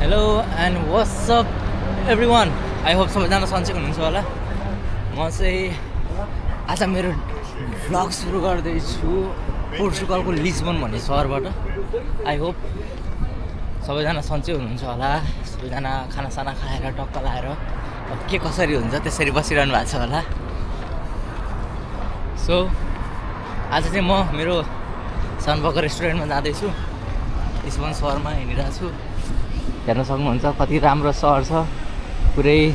Hello and WhatsApp every one. I hope सबैजना सन्चै हुनुहुन्छ होला। म चाहिँ आज मेरो भ्लग सुरु गर्दैछु पोर्चुगलको लिस्बन भन्ने सहरबाट। आई होप सबैजना सन्चै हुनुहुन्छ होला। सबैजना खानासाना खाएर टक्क लाएर अब के कसरी हुन्छ त्यसरी बसिरहनु भएको छ होला। सो आज चाहिँ म मेरो सनबर्गर रेस्टुरेन्टमा जाँदैछु। लिस्बन सहरमा हिँडिरहेको छु। हेर्न सक्नुहुन्छ कति राम्रो सहर छ। पुरै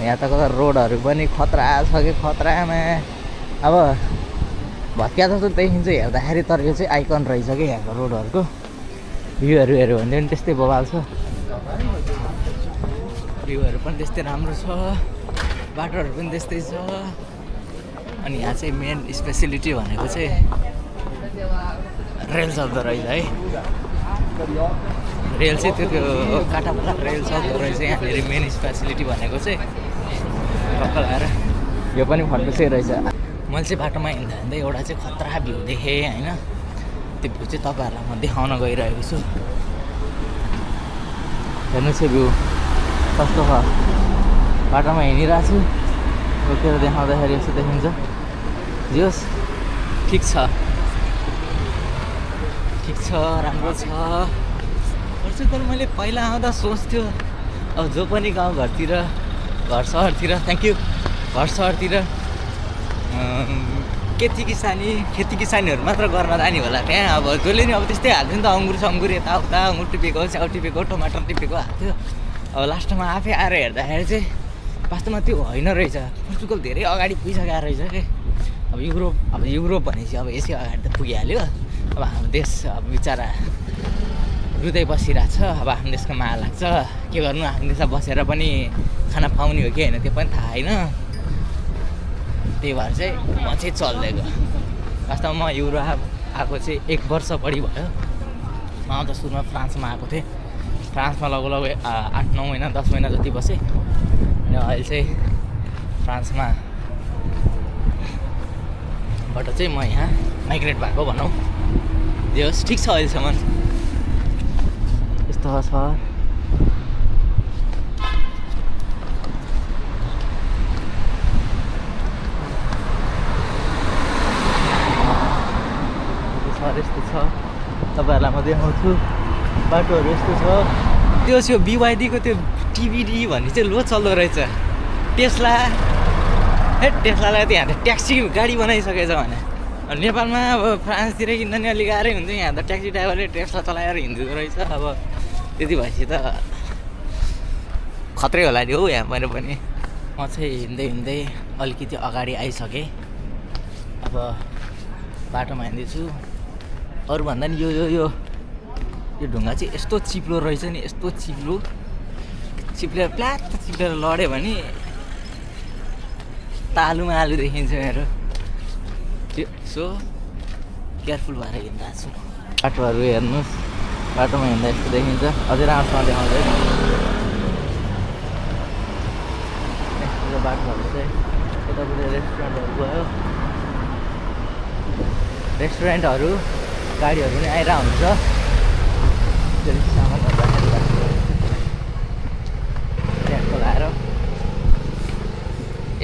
यहाँ तक रोडहरू पनि खतरा छ कि खतरामा। अब भत्किया जस्तो देखिन्छ हेर्दाखेरि, तर यो चाहिँ आइकन रहेछ कि यहाँको रोडहरूको। भ्यूहरू हेऱ्यो भने पनि त्यस्तै बवाल छ। भ्यूहरू पनि त्यस्तै राम्रो छ, बाटोहरू पनि त्यस्तै छ। अनि यहाँ चाहिँ मेन स्पेसिलिटी भनेको चाहिँ रेल शब्द रहेछ है। रेल चाहिँ त्यो काटापाटा रेल सक्दो रहेछ यहाँनिर। मेन स्पेसिलिटी भनेको चाहिँ टक्क लगाएर यो पनि फन्टो चाहिँ रहेछ। मैले चाहिँ बाटोमा हिँड्दा हिँड्दै एउटा चाहिँ खतरा भ्यू देखेँ होइन। त्यो भ्यू चाहिँ तपाईँहरूलाई म देखाउन गइरहेको छु। हेर्नुहोस् यो भ्यू कस्तो छ। बाटोमा हिँडिरहेको छु, रोकेर देखाउँदाखेरि यस्तो देखिन्छ। जोस् ठिक छ, ठिक छ, राम्रो छ। पोर्चुगल मैले पहिला आउँदा सोच्थ्यो अब जो पनि गाउँघरतिर घर सहरतिर घर सहरतिर खेती किसानीहरू मात्र गर्न जाने होला त्यहाँ। अब जसले नि अब त्यस्तै हाल्थ्यो नि त, अङ्गुर सङ्गुर यताउता, अङ्गुर टिपेको स्याउ टिपेको टमाटर टिपेको हाल्थ्यो। अब लास्टमा आफै आएर हेर्दाखेरि चाहिँ वास्तवमा त्यो होइन रहेछ। पोर्चुगल धेरै अगाडि पुगिसकेको रहेछ कि। अब युरोप भनेपछि अब यसै अगाडि त पुगिहाल्यो। अब हाम्रो देश अब बिचरा रुँदै बसिरहेको छ। अब आफ्नो देशको माया लाग्छ, के गर्नु। आफ्नो देशमा बसेर पनि खाना पाउने हो कि होइन त्यो पनि थाहा होइन। त्यही भएर चाहिँ म चाहिँ चल्दै गयो। वास्तवमा म युरोप आएको चाहिँ 1 वर्ष बढी भयो। म आउँदा सुरुमा फ्रान्समा आएको थिएँ। फ्रान्समा लगभग 8-9 महिना 10 महिना जति बसेँ। अनि अहिले चाहिँ फ्रान्समा बाट चाहिँ म यहाँ माइग्रेट भएको भनौँ। जे होस् ठिक छ अहिलेसम्म। यस्तो छ सहर, यस्तो छ। तपाईँहरूलाई म देखाउँछु बाटोहरू यस्तो छ। त्यो चाहिँ BYD को त्यो TBD भन्ने चाहिँ लो चल्दो रहेछ। टेस्लालाई त यहाँ त ट्याक्सी गाडी बनाइसकेछ भने। नेपालमा अब फ्रान्सतिर किन्न नि अलिक गाह्रै हुन्छ। यहाँ त ट्याक्सी ड्राइभरले टेस्ला चलाएर हिँड्दो रहेछ। अब त्यति भएपछि त खत्रै होला नि हौ यहाँ मैले पनि। म चाहिँ हिँड्दै अलिकति अगाडि आइसकेँ। अब बाटोमा हिँड्दैछु। अरूभन्दा नि यो ढुङ्गा चाहिँ यस्तो चिप्लो रहेछ नि, यस्तो चिप्लेर प्लाट चिप्लेर लड्यो भने तालुमा आलु देखिन्छ मेरो। सो केयरफुल भएर हिँड्दा छु। बाटोहरू हेर्नुहोस्, बाटोमा हिँड्दा यस्तो देखिन्छ। अझै राम्रोसँग देखाउँदैन यो बाटोहरू चाहिँ। यतापट्टि रेस्टुरेन्टहरू भयो, रेस्टुरेन्टहरू गाडीहरू पनि आइरहेको हुन्छ। सामानहरू ट्याक्क लाएर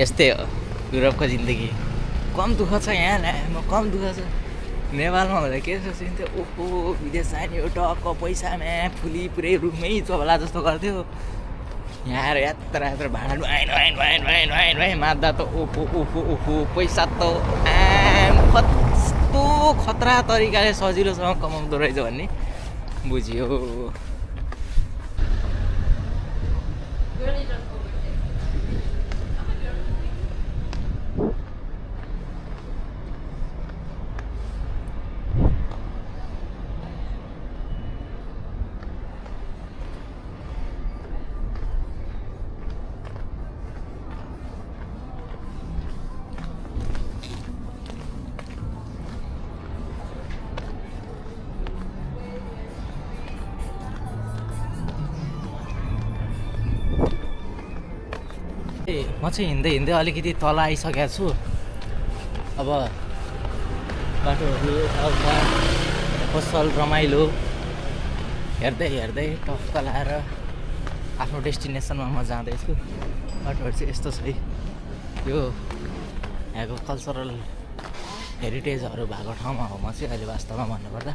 यस्तै हो युरोपको जिन्दगी। कम दुःख छ यहाँ, कम दुःख छ। नेपालमा हुँदा के सोचिन्थ्यो, ओहो विदेश जाने हो टक्क पैसामा फुली पुरै रुखमै चोला जस्तो गर्थ्यो। यहाँ आएर यत्र भाडा वाइन मार्दा त ओहो पैसा त कस्तो खतरा तरिकाले सजिलोसँग कमाउँदो रहेछ भन्ने बुझियो। म चाहिँ हिँड्दै अलिकति तल आइसकेको छु। अब बाटोहरू पसल रमाइलो हेर्दै हेर्दै टक्क लाएर आफ्नो डेस्टिनेसनमा म जाँदैछु। बाटोहरू चाहिँ यस्तो छ है। यो यहाँको कल्चरल हेरिटेजहरू भएको ठाउँमा हो म चाहिँ अहिले वास्तवमा भन्नुपर्दा।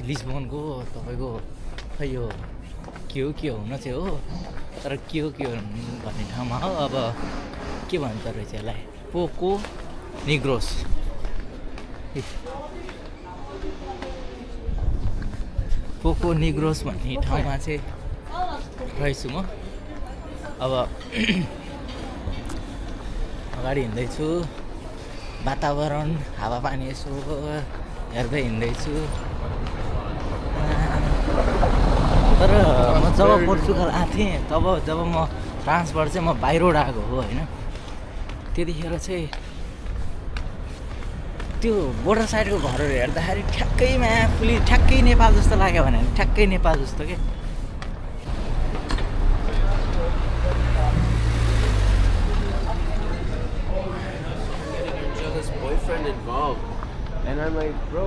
लिस्बनको तपाईँको खै यो के हुन चाहिँ हो, तर के हो भन्ने ठाउँमा हो। अब के भन्छ रहेछ यसलाई, पोको निग्रोस। पोको निग्रोस भन्ने ठाउँमा चाहिँ रहेछु म। अब अगाडि हिँड्दैछु, वातावरण हावापानी यसो हेर्दै हिँड्दैछु। तर म जब पोर्चुगल आएको थिएँ तब जब म फ्रान्सबाट चाहिँ म बाई रोड आएको हो होइन, त्यतिखेर चाहिँ त्यो बोर्डर साइडको घरहरू हेर्दाखेरि ठ्याक्कैमा ठ्याक्कै नेपाल जस्तो लाग्यो भने ठ्याक्कै नेपाल जस्तो के। Involved, and I'm like, bro,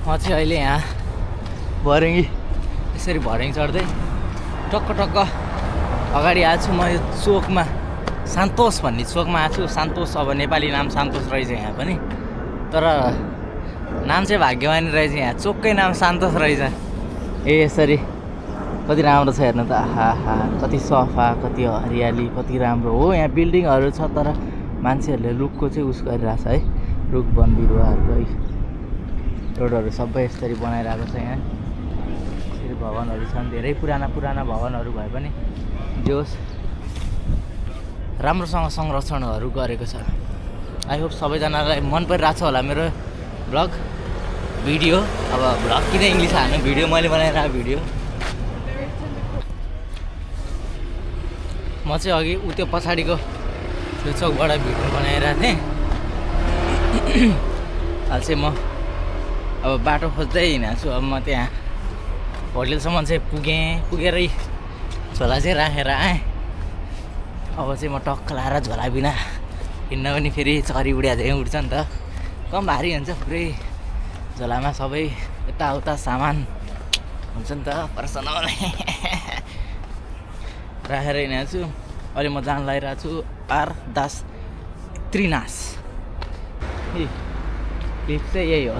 म चाहिँ अहिले यहाँ भरेङ्गी यसरी भरेङ चढ्दै टक्क अगाडि आएको छु। म यो चोकमा सान्तोस भन्ने चोकमा आएको छु। सान्तोस अब नेपाली नाम सान्तोस रहेछ यहाँ पनि, तर नाम चाहिँ भाग्यमानी रहेछ। यहाँ चोककै नाम सान्तोस रहेछ। यसरी कति राम्रो छ हेर्नु त। आहा कति सफा, कति हरियाली, कति राम्रो हो। यहाँ बिल्डिङहरू छ तर मान्छेहरूले रुखको चाहिँ उस गरिरहेछ है। रुख वन बिरुवाहरू रोडहरू सबै यसरी बनाइरहेको छ। यहाँ यसरी भवनहरू छन्, धेरै पुराना भवनहरू भए पनि जोस् राम्रोसँग संरक्षणहरू गरेको छ। आई होप सबैजनालाई मन परिरहेको छ होला मेरो ब्लग भिडियो। अब भ्लग किन इङ्ग्लिस हाल्नु, भिडियो मैले बनाइरहेको भिडियो। म चाहिँ अघि त्यो पछाडिको त्यो चौकबाट भिडियो बनाइरहेको थिएँ। अहिले चाहिँ म अब बाटो खोज्दै हिँडेको छु। अब म त्यहाँ होटेलसम्म चाहिँ पुगेरै झोला चाहिँ राखेर आएँ। अब चाहिँ म टक्क लाएर झोला बिना हिँड्न पनि फेरि चरी उड्या चाहिँ उड्छ नि त, कम भारी हुन्छ। पुरै झोलामा सबै यताउता सामान हुन्छ नि त, पर्सनल राखेर हिँडेको छु। अहिले म जान लागिरहेको छु आर्दास त्रिनास। लिफ्ट चाहिँ यही हो।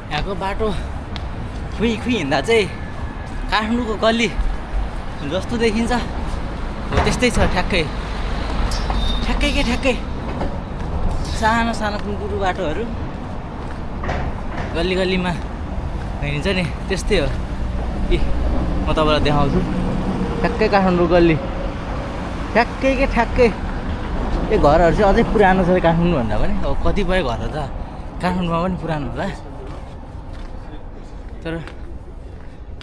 यहाँको बाटो खुइ हिँड्दा चाहिँ काठमाडौँको गल्ली जस्तो देखिन्छ हो त्यस्तै छ। ठ्याक्कै सानो कुनकुरु बाटोहरू गल्लीमा हिँड्छ नि, त्यस्तै हो। म तपाईँलाई देखाउँछु। ठ्याक्कै काठमाडौँ गल्ली, ठ्याक्कै यो घरहरू चाहिँ अझै पुरानो छ काठमाडौँ भन्दा पनि। अब कतिपय घरहरू त काठमाडौँमा पनि पुरानो होला, तर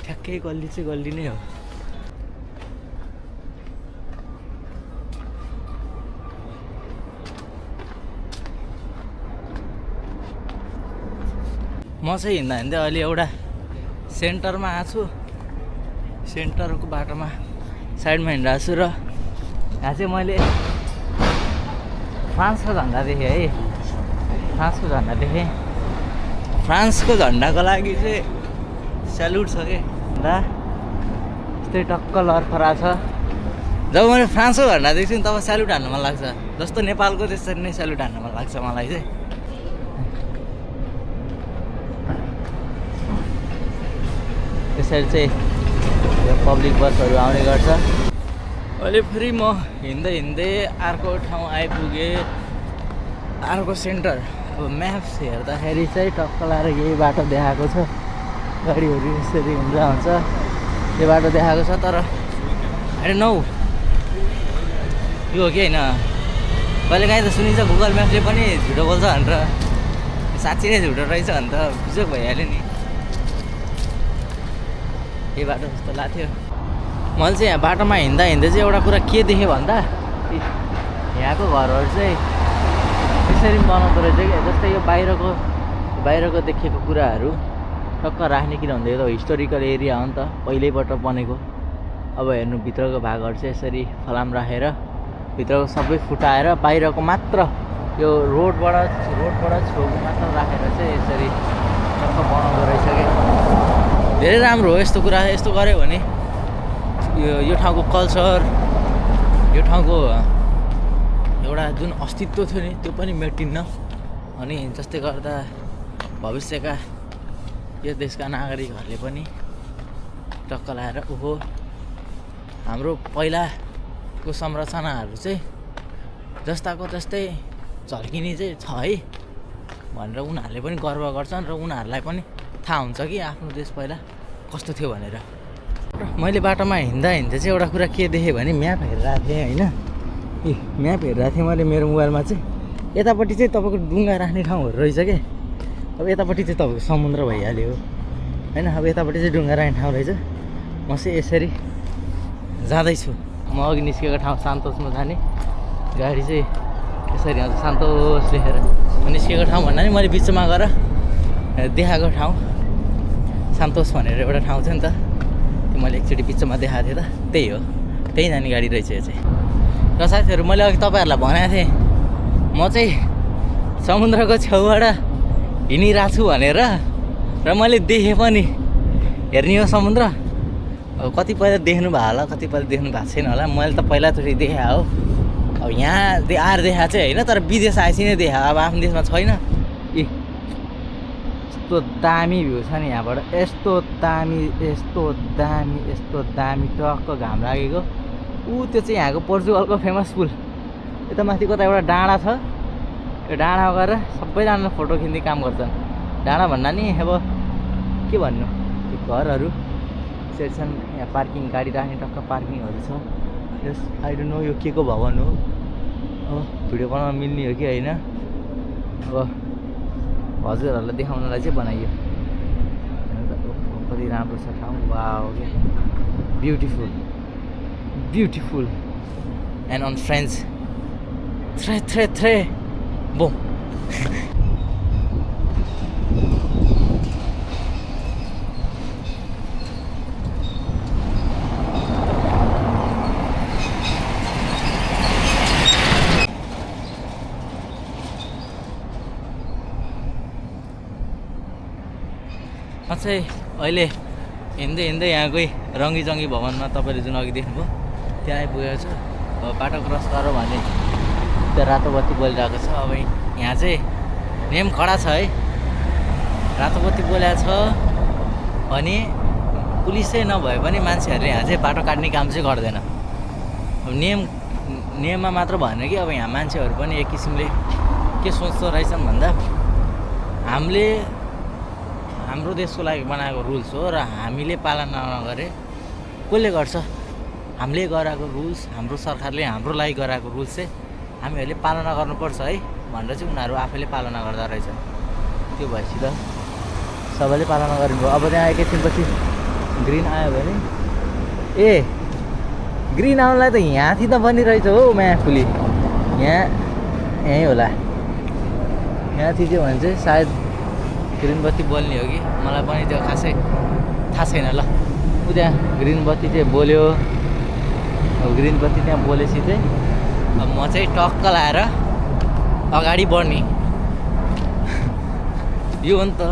ठ्याक्कै गल्ली चाहिँ गल्ली नै हो। म चाहिँ हिँड्दा अहिले एउटा सेन्टरमा आएको छु। सेन्टरको बाटोमा साइडमा हिँडिरहेको छु र यहाँ चाहिँ मैले फ्रान्सको झन्डा देखेँ है। फ्रान्सको झन्डाको लागि चाहिँ स्यालुट छ कि दा, यस्तै टक्क लरफरा छ। जब मैले फ्रान्सको झन्डा देख्छु नि तब स्यालुट हान्नु मन लाग्छ। जस्तो नेपालको त्यसरी नै स्यालुट हान्नु मन लाग्छ मलाई चाहिँ। त्यसरी चाहिँ यो पब्लिक बसहरू आउने गर्छ। अहिले फेरि म हिँड्दै अर्को ठाउँ आइपुगेँ, अर्को सेन्टर। अब म्याप्स हेर्दाखेरि चाहिँ टक्क लाएर यही बाटो देखाएको छ। गाडीहरू यसरी हिँड्दा हुन्छ, यो बाटो देखाएको छ। तर आई डोन्ट नो यो हो कि होइन। कहिलेकाहीँ त सुनिन्छ गुगल म्यापले पनि झुटो बोल्छ भनेर, साँच्ची नै झुटो रहेछ भने त बिजोक भइहाल्यो नि। यही बाटो जस्तो लाग्थ्यो। मैले चाहिँ यहाँ बाटोमा हिँड्दा हिँड्दै चाहिँ एउटा कुरा के देखेँ भन्दा यहाँको घरहरू चाहिँ यसरी बनाउँदो रहेछ कि जस्तै यो बाहिरको देखेको कुराहरू टक्क राख्ने, किनभने यो त हिस्टोरिकल एरिया हो नि त, पहिल्यैबाट बनेको। अब हेर्नु भित्रको भागहरू चाहिँ यसरी फलाम राखेर भित्रको सबै फुटाएर बाहिरको मात्र यो रोडबाट छेउको मात्र राखेर चाहिँ यसरी टक्क बनाउँदो रहेछ क्या। धेरै राम्रो हो यस्तो कुरा। यस्तो गऱ्यो भने यो ठाउँको कल्चर, यो ठाउँको एउटा जुन अस्तित्व थियो नि त्यो पनि मेटिन्न। अनि जस्तै गर्दा भविष्यका यो देशका नागरिकहरूले पनि टक्क लाएर ओहो हाम्रो पहिलाको संरचनाहरू चाहिँ जस्ताको त्यस्तै झल्किने चाहिँ छ है भनेर उनीहरूले पनि गर्व गर्छन् र उनीहरूलाई पनि थाहा हुन्छ कि आफ्नो देश पहिला कस्तो थियो भनेर। मैले बाटोमा हिँड्दा चाहिँ एउटा कुरा के देखेँ भने म्याप हेरिरहेको थिएँ होइन। म्याप हेरिरहेको थिएँ मैले मेरो मोबाइलमा चाहिँ यतापट्टि चाहिँ तपाईँको डुङ्गा राख्ने ठाउँहरू रहेछ क्या। अब यतापट्टि चाहिँ तपाईँको समुद्र भइहाल्यो होइन। अब यतापट्टि चाहिँ डुङ्गा राख्ने ठाउँ रहेछ। म चाहिँ यसरी जाँदैछु। म अघि निस्केको ठाउँ सान्तोसमा जाने गाडी चाहिँ यसरी आउँछ सान्तोस लेखेर। निस्केको ठाउँ भन्दा नि मैले बिचमा गएर देखाएको ठाउँ सान्तोस भनेर एउटा ठाउँ थियो नि त, त्यो मैले एकचोटि बिचमा देखाएको थिएँ त, त्यही हो। त्यही जाने गाडी रहेछ यो चाहिँ। र साथीहरू मैले अघि तपाईँहरूलाई भनेको थिएँ म चाहिँ समुद्रको छेउबाट हिँडिरहेको छु भनेर, र मैले देखेँ पनि। हेर्ने हो समुद्र। अब कतिपय देख्नु भयो होला, कतिपय देख्नु भएको छैन होला। मैले त पहिलाचोटि देखेँ हो। अब यहाँ आएर देखाएको चाहिँ होइन, तर विदेश आएपछि नै देखायो। अब आफ्नो देशमा छैन। यस्तो दामी भ्यू छ नि यहाँबाट, यस्तो दामी टक्क घाम लागेको। त्यो चाहिँ यहाँको पोर्चुगलको फेमस पुल। यता माथि कता एउटा डाँडा छ, यो डाँडामा गएर सबैजनाले फोटो खिच्ने काम गर्छन्। डाँडा भन्दा नि अब के भन्नु, यो घरहरू यसरी छन्। यहाँ पार्किङ, गाडी राख्ने टक्क पार्किङहरू छ। यस आई डोन्ट नो यो के को भवन हो। अब भिडियो बनाउन मिल्ने हो कि होइन, अब हजुरहरूलाई देखाउनलाई चाहिँ बनाइयो। कति राम्रो छ ठाउँ। वाउ के ब्युटिफुल एन्ड अन फ्रेन्च थ्रे बोम। चाहिँ अहिले हिँड्दै यहाँकै रङ्गीचङ्गी भवनमा तपाईँले जुन अघि देख्नुभयो त्यहाँ आइपुगेको छु। अब बाटो क्रस गरौँ भने त्यो रातो बत्ती बोलिरहेको छ। अब यहाँ चाहिँ नियम कडा छ है। रातो बत्ती बोलेको छ भने पुलिसै नभए पनि मान्छेहरूले यहाँ चाहिँ बाटो काट्ने काम चाहिँ गर्दैन। अब नियममा मात्र भएन कि अब यहाँ मान्छेहरू पनि एक किसिमले के सोच्दो रहेछन् भन्दा हाम्रो देशको लागि बनाएको रुल्स हो र हामीले पालना नगरे कसले गर्छ? हामीले गराएको रुल्स, हाम्रो सरकारले हाम्रो लागि गराएको रुल्स चाहिँ हामीहरूले पालना गर्नुपर्छ है भनेर चाहिँ उनीहरू आफैले पालना गर्दा रहेछन्। त्यो भएपछि त सबैले पालना गरिदिनु। अब त्यहाँ एकैछिनपछि ग्रिन आयो भने ग्रिन आउनलाई त यहाँथि त बनिरहेछ हो मायाफुली। यहीँ होला। यहाँथि चाहिँ भने चाहिँ सायद ग्रिन बत्ती बोल्ने हो कि मलाई पनि त्यो खासै थाहा छैन ल। त्यहाँ ग्रिन बत्ती चाहिँ बोल्यो। अब ग्रिन बत्ती त्यहाँ बोलेपछि चाहिँ अब म चाहिँ टक्क लाएर अगाडि बढ्ने। यो हो नि त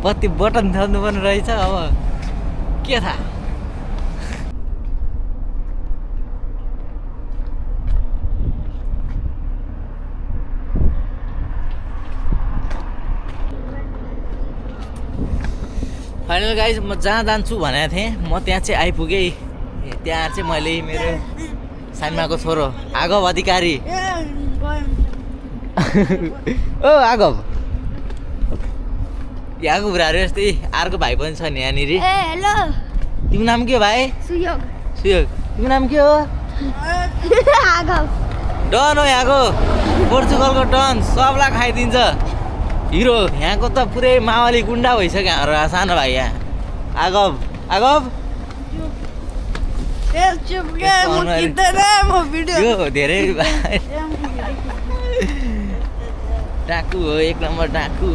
बत्ती बटन थल्नु पर्ने रहेछ। अब के थाहा। फाइनल गाइज म जहाँ जान्छु भनेको थिएँ म त्यहाँ चाहिँ आइपुगेँ। त्यहाँ चाहिँ मैले मेरो साइमाको छोरो आगव अधिकारी ओ आगव यहाँको बुढाहरू यस्तै अर्को भाइ पनि छ नि यहाँनिर। हेलो तिम्रो नाम के हो भाइ? सुयोग। तिम्रो नाम के हो? आगव। डन हो यहाँको पोर्चुगलको डन, सबलाई खाइदिन्छ। हिरो यहाँको त पुरै माओवाली गुन्डा भइसक्यो हाम्रो सानो भाइ यहाँ आगब आगब यो धेरै डाकु हो 1 नम्बर डाकु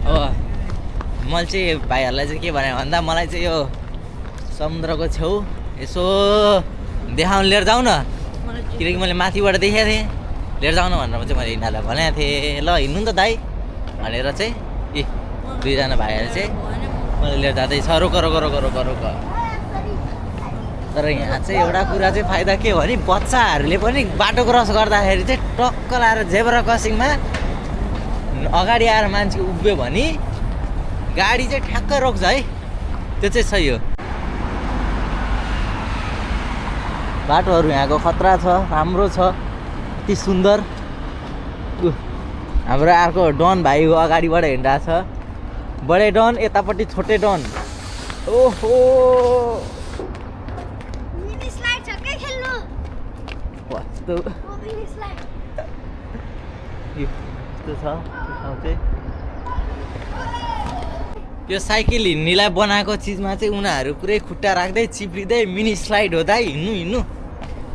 हो मैले चाहिँ भाइहरूलाई चाहिँ के भने भन्दा मलाई चाहिँ यो समुद्रको छेउ यसो देखाउन लिएर जाउँ न किनकि मैले माथिबाट देखेको थिएँ लिएर जाउँ न भनेर चाहिँ मैले यिनीहरूलाई भनेको थिएँ ल हिँड्नु नि त दाइ भनेर चाहिँ ए 2 जना भाइहरू चाहिँ मैले लिएर जाँदैछ रोक रोक रोक रोक रोक तर यहाँ चाहिँ एउटा कुरा चाहिँ फाइदा के हो भने बच्चाहरूले पनि बाटो क्रस गर्दाखेरि चाहिँ टक्क लाएर जेब्रा क्रसिङमा अगाडि आएर मान्छे उभियो भने गाडी चाहिँ ठ्याक्क रोक्छ है त्यो चाहिँ सही हो बाटोहरू यहाँको खतरा छ राम्रो छ अति सुन्दर हाम्रो अर्को डन भाइ हो अगाडिबाट हिँडिरहेको छ बडे डन यतापट्टि छोटे डन ओहो कस्तो यस्तो छ यो साइकल हिँड्नेलाई बनाएको चिजमा चाहिँ उनीहरू पुरै खुट्टा राख्दै चिप्लिँदै मिनी स्लाइड हो दाइ हिँड्नु हिँड्नु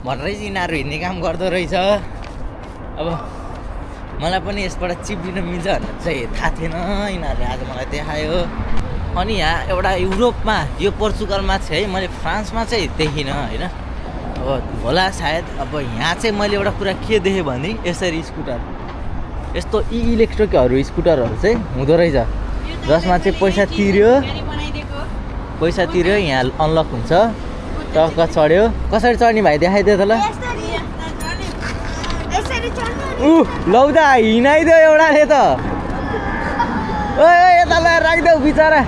भनेर चाहिँ यिनीहरू हिँड्ने काम गर्दो रहेछ अब मलाई पनि यसबाट चिप्लिन मिल्छ भनेर चाहिँ थाहा थिएन यिनीहरूले आज मलाई देखायो अनि यहाँ एउटा युरोपमा यो पोर्चुगलमा चाहिँ है मैले फ्रान्समा चाहिँ देखिनँ होइन अब होला सायद अब यहाँ चाहिँ मैले एउटा कुरा के देखेँ भने यसरी स्कुटर यस्तो इलेक्ट्रिकहरू स्कुटरहरू चाहिँ हुँदो रहेछ जसमा चाहिँ पैसा तिर्यो यहाँ अनलक हुन्छ टक्क चढ्यो कसरी चढ्ने भाइ देखाइदियो त ल लौदा हिँडाइदियो एउटाले त ओ यता लगाएर राखिदेऊ बिचरा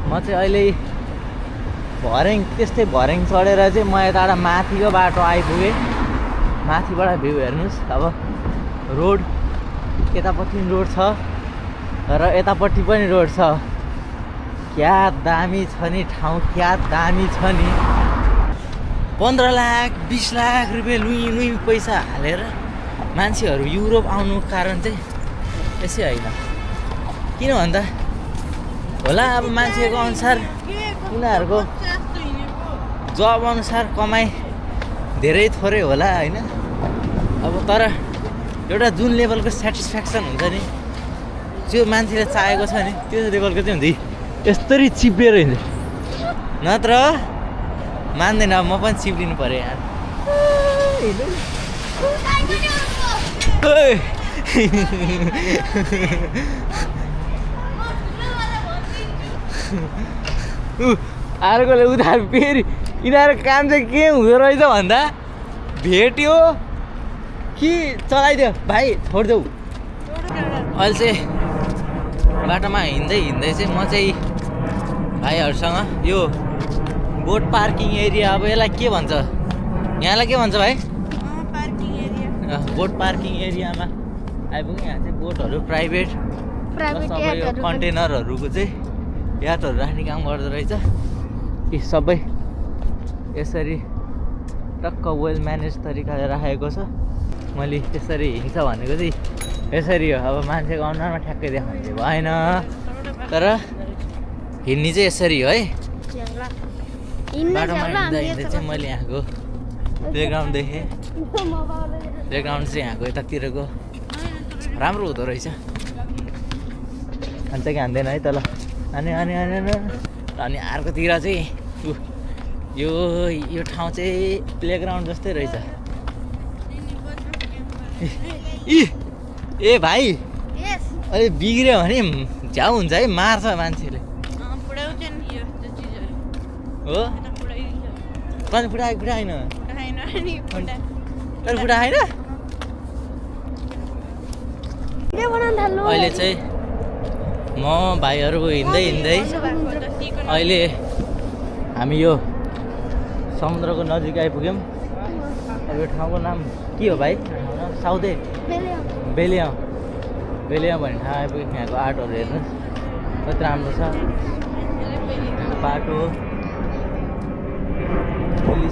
म चाहिँ अहिले भर्याङ त्यस्तै भर्याङ चढेर चाहिँ म यताबाट माथिको बाटो आइपुगेँ माथिबाट भ्यू हेर्नुहोस् अब रोड यतापट्टि रोड छ र यतापट्टि पनि रोड छ क्या दामी छ नि ठाउँ क्या दामी छ नि 15 लाख 20 लाख रुपियाँ लुई पैसा हालेर मान्छेहरू युरोप आउनु कारण चाहिँ यसै होइन किन भन्दा होला अब मान्छेको अनुसार उनीहरूको जब अनुसार कमाइ धेरै थोरै होला होइन अब तर एउटा जुन लेभलको सेटिस्फ्याक्सन हुन्छ नि त्यो मान्छेले चाहेको छ नि त्यो लेभलको चाहिँ हुन्छ यस्तरी चिप्लिएर हिँड्छ नत्र मान्दैन म पनि चिप्लिनु पऱ्यो यार अर्कोले उधार फेरि यिनीहरूको काम चाहिँ के हुँदो रहेछ भन्दा भेट्यो कि चलाइदियो भाइ छोडिदेऊ अहिले चाहिँ बाटोमा हिँड्दै चाहिँ म चाहिँ भाइहरूसँग यो बोट पार्किङ एरिया अब यसलाई के भन्छ यहाँलाई के भन्छ भाइ बोट पार्किङ एरियामा आइपुग्यो यहाँ चाहिँ बोटहरू प्राइभेट सबै यो कन्टेनरहरूको चाहिँ यातहरू राख्ने काम गर्दो रहेछ यी सबै यसरी टक्क वेल म्यानेज तरिकाले राखेको छ मैले त्यसरी हिँड्छ भनेको चाहिँ यसरी हो अब मान्छेको अनुहारमा ठ्याक्कै देखाउने भएन तर हिँड्ने चाहिँ यसरी हो है बाटोमा हिँड्दा चाहिँ मैले यहाँको प्लेग्राउन्ड देखेँ प्लेग्राउन्ड चाहिँ यहाँको यतातिरको राम्रो हुँदो रहेछ अन्त कि हान्दैन है तल अनि अर्कोतिर चाहिँ यो ठाउँ चाहिँ प्लेग्राउन्ड जस्तै रहेछ ए भाइ अहिले बिग्रियो भने झ्याउ हुन्छ है मार्छ मान्छेले हो कहिले फुटाएन अहिले चाहिँ म भाइहरू हिँड्दै अहिले हामी यो समुद्रको नजिक आइपुग्यौँ अब यो ठाउँको नाम के हो भाइ साउदे बेलिया भन्ने ठाउँ आइपुग्यो यहाँको आर्टहरू हेर्नुहोस् कति राम्रो छ बाटो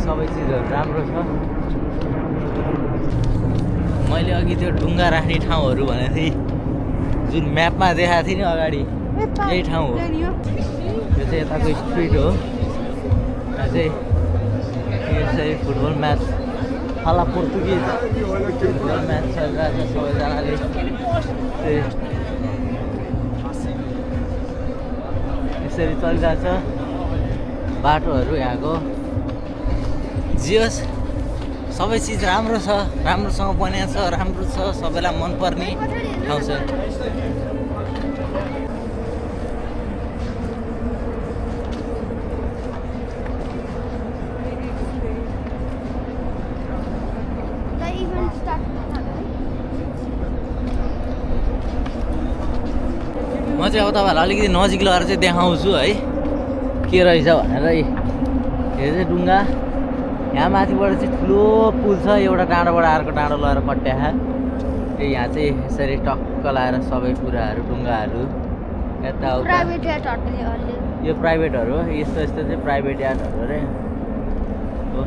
सबै चिजहरू राम्रो छ मैले अघि त्यो ढुङ्गा राख्ने ठाउँहरू भनेको थिएँ जुन म्यापमा देखाएको थियो नि अगाडि यही ठाउँ हो। यो चाहिँ यताको स्ट्रिट हो। यहाँ चाहिँ यसरी फुटबल म्याच हल्ला पोर्तुगिज फुटबल म्याच चलिरहेको छ। सबैजनाले यसरी चलिरहेको छ बाटोहरू यहाँको। जे होस् सबै चिज राम्रो छ, राम्रोसँग बनाएको छ, राम्रो छ, सबैलाई मनपर्ने ठाउँ छ। म चाहिँ अब तपाईँहरूलाई अलिकति नजिक लगेर चाहिँ देखाउँछु है के रहेछ भनेर। यो चाहिँ डुङ्गा, यहाँ माथिबाट चाहिँ ठुलो पुल छ, एउटा डाँडोबाट अर्को डाँडो लगेर कट्याहा। यहाँ चाहिँ यसरी टक्क लाएर सबै कुराहरू डुङ्गाहरू यताउता। यो प्राइभेटहरू हो, यस्तो यस्तो चाहिँ प्राइभेट यार्डहरू अरे हो।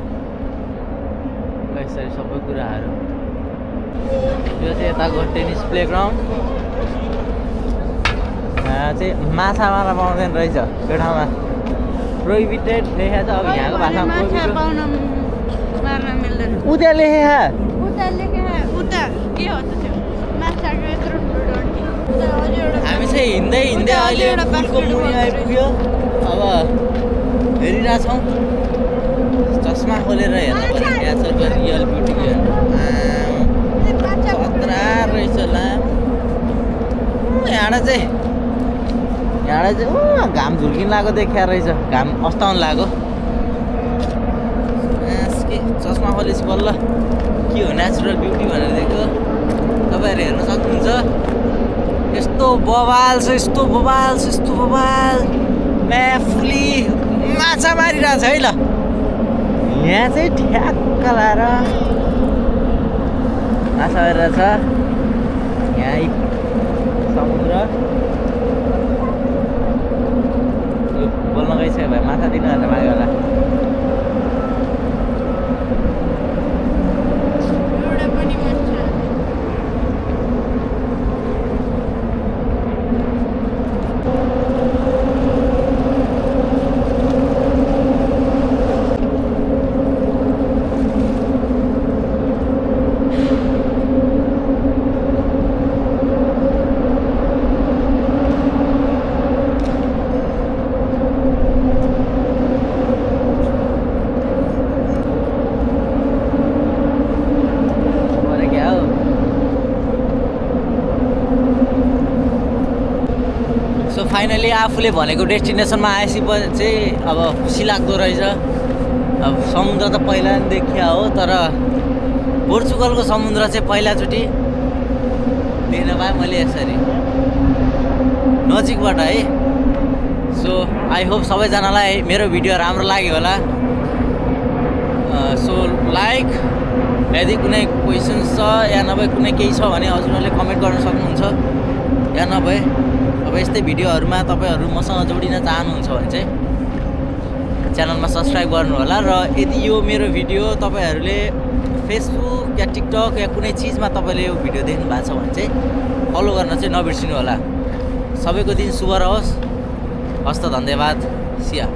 यसरी सबै कुराहरू। यो चाहिँ यताको टेनिस प्लेग्राउन्ड। यहाँ चाहिँ माछा मारा पाउँदैन रहेछ त्यो ठाउँमा, प्रोहिबिटेड लेखेको छ। अब यहाँको भाषामा उता लेखेको हामी चाहिँ हिँड्दै हिँड्दै अहिले पुलको मुनि आइपुग्यो। अब हेरिरहेछौँ, चस्मा खोलेर हेर्नु पर्यो। यहाँ छ रियल ब्युटी खतरा रहेछ लाम। यहाँ चाहिँ घाम झुल्किन लागेको देखिया रहेछ, घाम अस्ताउन लाग्यो। चस्मा खोलेपछि बल्ल के हो नेचुरल ब्युटी भनेर दिएको तपाईँहरू हेर्न सक्नुहुन्छ। यस्तो बवाल छ, यस्तो बवाल छ, यस्तो बवाल। म्याफुली माछा मारिरहेछ है ल। यहाँ चाहिँ ठ्याक्क लाएर माछा मारिरहेछ। यहाँ समुद्र बोल्न गइसक्यो भाइ, माछा दिनु भनेर माग्यो होला। फाइनली आफूले भनेको डेस्टिनेसनमा आएपछि चाहिँ अब खुसी लाग्दो रहेछ। अब समुद्र त पहिला पनि देखिया हो, तर पोर्चुगलको समुद्र चाहिँ पहिलाचोटि देख्न पाएँ मैले यसरी नजिकबाट है। सो आई होप सबैजनालाई मेरो भिडियो राम्रो लाग्यो होला। सो लाइक, यदि कुनै क्वेसन्स छ या नभए कुनै केही छ भने हजुरहरूले कमेन्ट गर्न सक्नुहुन्छ। या नभए अब यस्तै भिडियोहरूमा तपाईँहरू मसँग जोडिन चाहनुहुन्छ भने चाहिँ च्यानलमा सब्सक्राइब गर्नु होला। र यदि यो मेरो भिडियो तपाईँहरूले फेसबुक या टिकटक या कुनै चिजमा तपाईँले यो भिडियो देख्नु भएको छ भने चाहिँ फलो गर्न चाहिँ नबिर्सिनु होला। सबैको दिन शुभ रहोस्। हस्त, धन्यवाद, सिया।